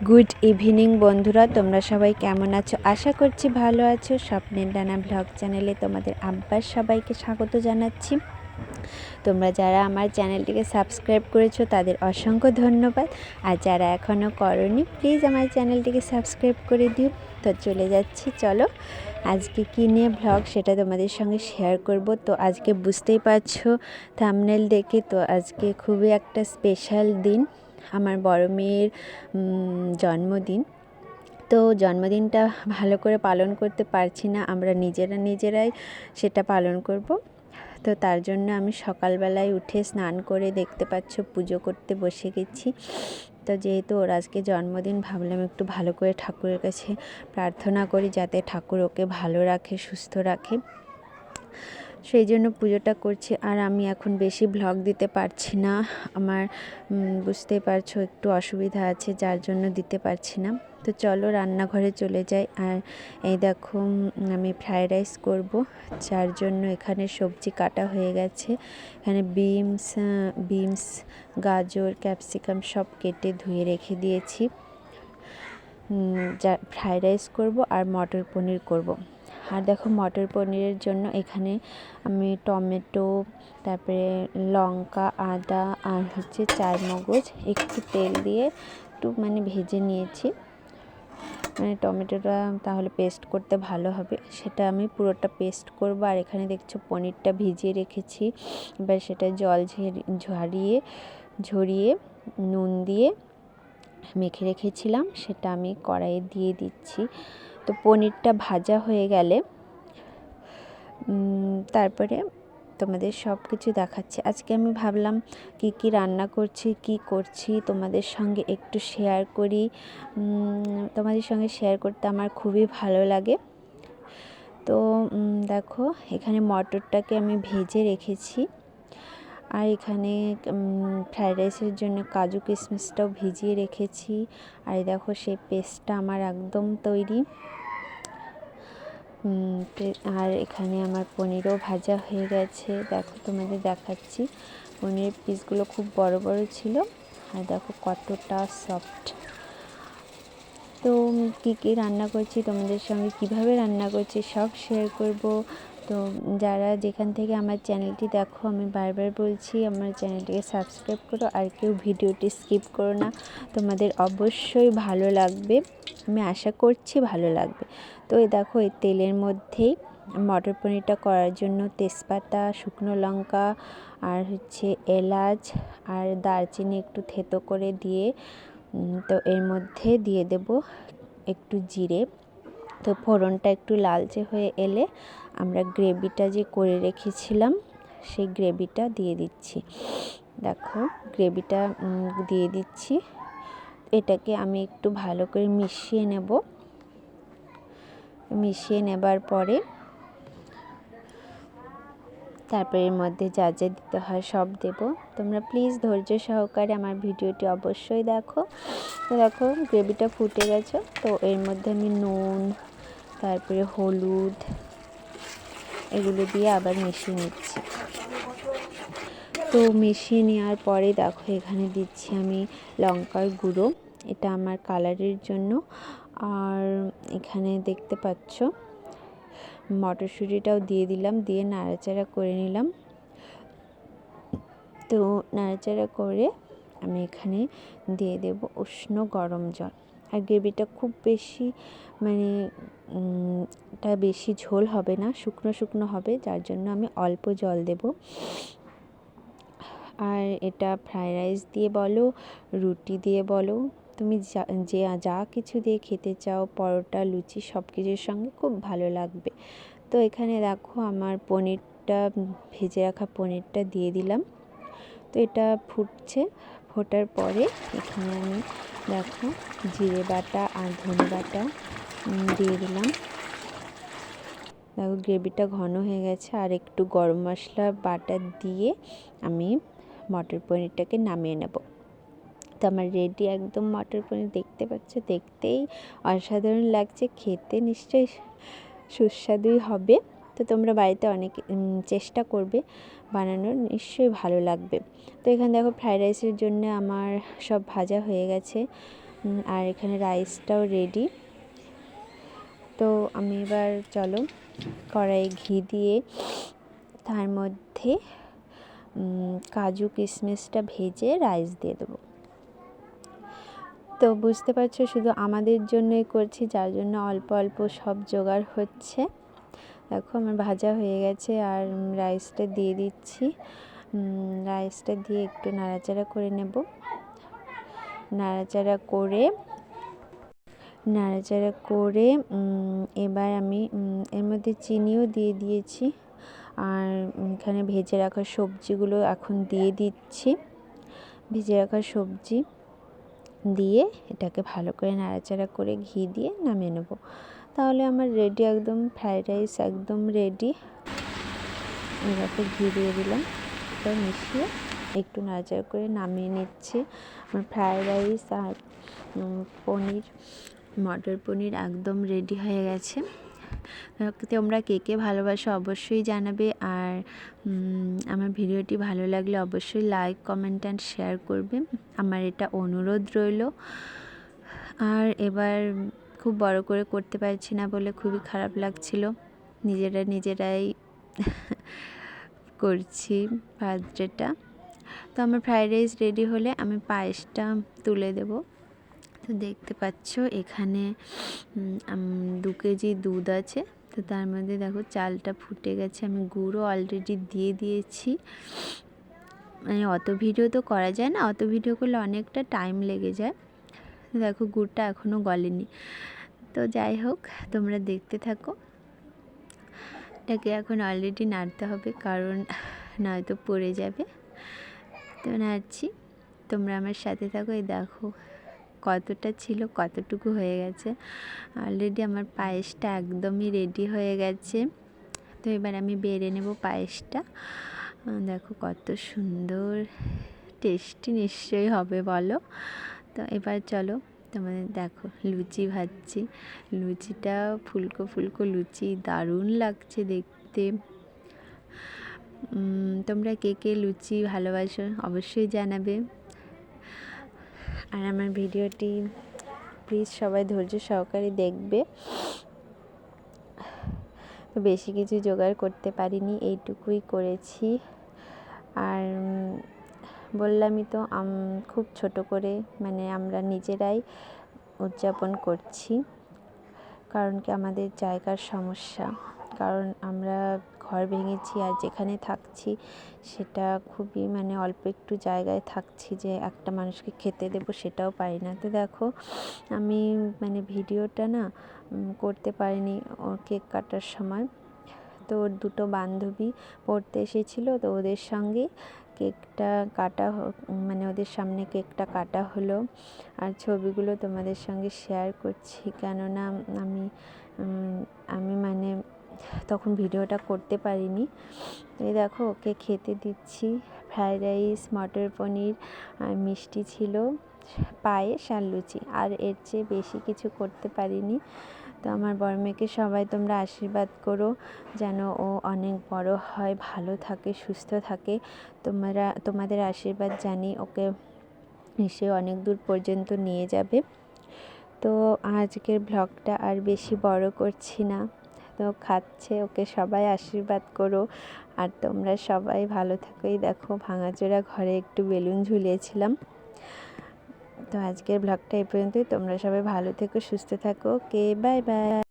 Good evening বন্ধুরা, তোমরা সবাই কেমন আছো? আশা করছি ভালো আছো। স্বপ্নের ডানা ব্লগ চ্যানেলে তোমাদের আব্বার সবাইকে স্বাগত জানাচ্ছি। তোমরা যারা আমার চ্যানেলটিকে সাবস্ক্রাইব করেছো তাদের অসংখ্য ধন্যবাদ, আর যারা এখনও করোনি প্লিজ আমার চ্যানেলটিকে সাবস্ক্রাইব করে দিও। তো চলে যাচ্ছি, চলো আজকে কী নিয়ে ব্লগ সেটা তোমাদের সঙ্গে শেয়ার করব। তো আজকে বুঝতেই পারছো থাম্বনেল দেখে, তো আজকে খুবই একটা স্পেশাল দিন, আমার বড় মেয়ের জন্মদিন। তো জন্মদিনটা ভালো করে পালন করতে পারছি না, আমরা নিজেরাই সেটা পালন করব। তো তার জন্য আমি সকালবেলায় উঠে স্নান করে দেখতে পাচ্ছ পুজো করতে বসে গেছি। তো যেহেতু ওর আজকে জন্মদিন, ভাবলাম একটু ভালো করে ঠাকুরের কাছে প্রার্থনা করি যাতে ঠাকুর ওকে ভালো রাখে, সুস্থ রাখে। সেই জন্য পুজোটা করছি। আর আমি এখন বেশি ব্লগ দিতে পারছি না, আমার বুঝতেই পারছো একটু অসুবিধা আছে, যার জন্য দিতে পারছি না। তো চলো রান্নাঘরে চলে যাই। আর এই দেখো আমি ফ্রায়েড রাইস করব, যার জন্য এখানে সবজি কাটা হয়ে গেছে। এখানে বিনস, গাজর, ক্যাপসিকাম সব কেটে ধুয়ে রেখে দিয়েছি। যা ফ্রায়েড রাইস করব আর মটর পনির করব। আর দেখো মটর পনিরের জন্য এখানে আমি টমেটো, তারপরে লঙ্কা, আদা আর চারমগজ একটু তেল দিয়ে একটু ভেজে নিয়েছি। টমেটোটা তাহলে পেস্ট করতে ভালো হবে, সেটা আমি পুরোটা পেস্ট করব। আর এখানে দেখছো পনিরটা ভিজিয়ে রেখেছি, এবার সেটা জল ঝরিয়ে নুন দিয়ে মেখে রেখেছিলাম, সেটা আমি কড়াইয়ে দিয়ে দিচ্ছি। তো পনিরটা ভাজা হয়ে গেলে তারপরে তোমাদের সব কিছু দেখাচ্ছি। আজকে আমি ভাবলাম কি রান্না করছি তোমাদের সঙ্গে একটু শেয়ার করি। তোমাদের সঙ্গে শেয়ার করতে আমার খুবই ভালো লাগে। তো দেখো এখানে মটরটাকে আমি ভেজে রেখেছি, আর এখানে ফ্রায়েড রাইসের জন্য কাজু কিশমিশটাও ভিজিয়ে রেখেছি। আর দেখো সেই পেস্টটা আমার একদম তৈরি। আর এখানে আমার পনিরও ভাজা হয়ে গেছে, দেখো তোমাদের দেখাচ্ছি। পনিরের পিসগুলো খুব বড় বড় ছিল, আর দেখো কতটা সফট। তো কী রান্না করছি তোমাদের সঙ্গে, কিভাবে রান্না করছি সব শেয়ার করব। তো যারা যেখান থেকে আমার চ্যানেলটি দেখো, আমি বারবার বলছি আমার চ্যানেলটিকে সাবস্ক্রাইব করো, আর কেউ ভিডিওটি স্কিপ করো না, তোমাদের অবশ্যই ভালো লাগবে, আমি আশা করছি ভালো লাগবে। তো এই দেখো এই তেলের মধ্যেই মটর পনিরটা করার জন্য তেজপাতা, শুকনো লঙ্কা আর এলাচ আর দারচিনি একটু থেতো করে দিয়ে, তো এর মধ্যে দিয়ে দেব একটু জিরে। তো ফোড়নটা একটু লালচে হয়ে এলে আমরা গ্রেভিটা যে করে রেখেছিলাম সেই গ্রেভিটা দিয়ে দিচ্ছি। দেখো গ্রেভিটা দিয়ে দিচ্ছি, এটাকে আমি একটু ভালো করে মিশিয়ে নেবার পরে তারপরে এর মধ্যে যা যা দিতে হয় সব দেব। তোমরা প্লিজ ধৈর্য সহকারে আমার ভিডিওটি অবশ্যই দেখো। তো দেখো গ্রেভিটা ফুটে গেছে, তো এর মধ্যে আমি নুন, তারপরে হলুদ এগুলো দিয়ে আবার মিশিয়ে নিচ্ছি। তো মিশিয়ে নেওয়ার পরে দেখো এখানে দিচ্ছি আমি লঙ্কার গুঁড়ো, এটা আমার কালারের জন্য। আর এখানে দেখতে পাচ্ছ মটরশুঁটিটাও দিয়ে দিলাম, দিয়ে নাড়াচাড়া করে নিলাম। তো নাড়াচাড়া করে আমি এখানে দিয়ে দেব উষ্ণ গরম জল। আর গ্রেভিটা খুব বেশি এটা বেশি ঝোল হবে না, শুকনো হবে, যার জন্য আমি অল্প জল দেব। আর এটা ফ্রায়েড রাইস দিয়ে বলো, রুটি দিয়ে বলো, তুমি যা কিছু দিয়ে খেতে চাও, পরোটা, লুচি সব কিছুর সঙ্গে খুব ভালো লাগবে। তো এখানে দেখো আমার পনিরটা, ভেজে রাখা পনিরটা দিয়ে দিলাম। তো এটা ফোটার পরে এখানে আমি দেখো জিরে বাটা আর ধনে বাটা দিয়ে দিলাম। দেখো গ্রেভিটা ঘন হয়ে গেছে, আর একটু গরম মশলা বাটা দিয়ে আমি মটর পনিরটাকে নামিয়ে নেব। তো আমার রেডি একদম মটর পনির, দেখতে পাচ্ছ, দেখতেই অসাধারণ লাগছে, খেতে নিশ্চয়ই সুস্বাদুই হবে। তো তোমরা বাড়িতে অনেক চেষ্টা করবে বানানোর, নিশ্চয়ই ভালো লাগবে। তো এখানে দেখো ফ্রায়েড রাইসের জন্য আমার সব ভাজা হয়ে গেছে, আর এখানে রাইসটাও রেডি। তো আমি এবার চলো কড়াইয়ে ঘি দিয়ে তার মধ্যে কাজু কিশমিশটা ভেজে রাইস দিয়ে দেবো। তো বুঝতে পারছো শুধু আমাদের জন্যই করছি, যার জন্য অল্প অল্প সব জোগাড় হচ্ছে। দেখো আমার ভাজা হয়ে গেছে আর রাইসটা দিয়ে দিচ্ছি। রাইসটা দিয়ে একটু নাড়াচাড়া করে নেব। নাড়াচাড়া করে এবার আমি এর মধ্যে চিনিও দিয়ে দিয়েছি। আর এখানে ভেজে রাখা সবজিগুলো এখন দিয়ে দিচ্ছি। ভেজে রাখা সবজি দিয়ে এটাকে ভালো করে নাড়াচাড়া করে ঘি দিয়ে নামিয়ে নেব। তাহলে আমার রেডি, একদম ফ্রাইড রাইস একদম রেডি। এটাকে ঘি দিয়ে দিলাম, এটা মিশিয়ে একটু নাড়াচাড়া করে নামিয়ে নিচ্ছি। আমার ফ্রাইড রাইস আর মটর পনির একদম রেডি হয়ে গেছে। তোমরা কে কে ভালোবাসো অবশ্যই জানাবে। আর আমার ভিডিওটি ভালো লাগলে অবশ্যই লাইক, কমেন্ট অ্যান্ড শেয়ার করবে, আমার এটা অনুরোধ রইল। আর এবার খুব বড় করে করতে পারছি না বলে খুবই খারাপ লাগছিল। নিজেরাই করছি বার্থডেটা। তো আমার ফ্রাইড রাইস রেডি হলে আমি পায়েসটা তুলে দেব। তো দেখতে পাচ্ছ এখানে 2 কেজি দুধ আছে। তো তার মধ্যে দেখো চালটা ফুটে গেছে, আমি গুঁড়ও অলরেডি দিয়ে দিয়েছি। মানে অত ভিডিও তো করা যায় না, অত ভিডিও করলে অনেকটা টাইম লেগে যায়। দেখো গুড়টা এখনও গলেনি। তো যাই হোক, তোমরা দেখতে থাকো। এটাকে এখন অলরেডি নাড়তে হবে, কারণ নয়তো পড়ে যাবে। তো নাড়ছি, তোমরা আমার সাথে থাকো। এই দেখো কতটা ছিল, কতটুকু হয়ে গেছে। অলরেডি আমার পায়েসটা একদমই রেডি হয়ে গেছে। তো এবার আমি বেড়ে নেব পায়েসটা। দেখো কত সুন্দর, টেস্টি নিশ্চয়ই হবে বলো। তো এবার চলো, তোমাদের দেখো লুচি ভাজছি। লুচিটা ফুলকো ফুলকো লুচি, দারুণ লাগছে দেখতে। তোমরা কে কে লুচি ভালোবাসো অবশ্যই জানাবে। আর আমার ভিডিওটি প্লিজ সবাই ধৈর্য সহকারে দেখবে। তো বেশি কিছু জোগাড় করতে পারিনি, এইটুকুই করেছি। আর বললামই তো খুব ছোট করে, মানে আমরা নিজেরাই উদযাপন করছি। কারণ কি আমাদের জায়গার সমস্যা, কারণ আমরা ঘর ভেঙেছি আর যেখানে থাকছি সেটা খুবই মানে অল্প একটু জায়গায় থাকছি, যে একটা মানুষকে খেতে দেবো সেটাও পারি না। তো দেখো আমি মানে ভিডিওটা না করতে পারিনি ওর কেক কাটার সময়। তো ওর 2 বান্ধবী পড়তে এসেছিলো, তো ওদের সঙ্গে কেকটা কাটা মানে ওদের সামনে কেকটা কাটা হলো। আর ছবিগুলো তোমাদের সঙ্গে শেয়ার করছি, কেননা আমি মানে তখন ভিডিওটা করতে পারিনি। এই দেখো ওকে খেতে দিচ্ছি ফ্রাইড রাইস, মটর পনির আর মিষ্টি ছিল, পায়েস আর লুচি। আর এর চেয়ে বেশি কিছু করতে পারিনি। তো আমার বড় মেয়েকে সবাই তোমরা আশীর্বাদ করো যেন ও অনেক বড় হয়, ভালো থাকে, সুস্থ থাকে। তোমাদের আশীর্বাদ জানি ওকে নিশ্চয়ই অনেক দূর পর্যন্ত নিয়ে যাবে। তো আজকের ব্লগটা আর বেশি বড় করছি না। তো খাচ্ছে, ওকে সবাই আশীর্বাদ করো। আর তোমরা সবাই ভালো থাকো। এই দেখো ভাঙাচোরা ঘরে একটু বেলুন ঝুলিয়েছিলাম। তো আজকের ব্লগটা এই পর্যন্তই। তোমরা সবাই ভালো থেকো, সুস্থ থাকো। ওকে, বাই বাই।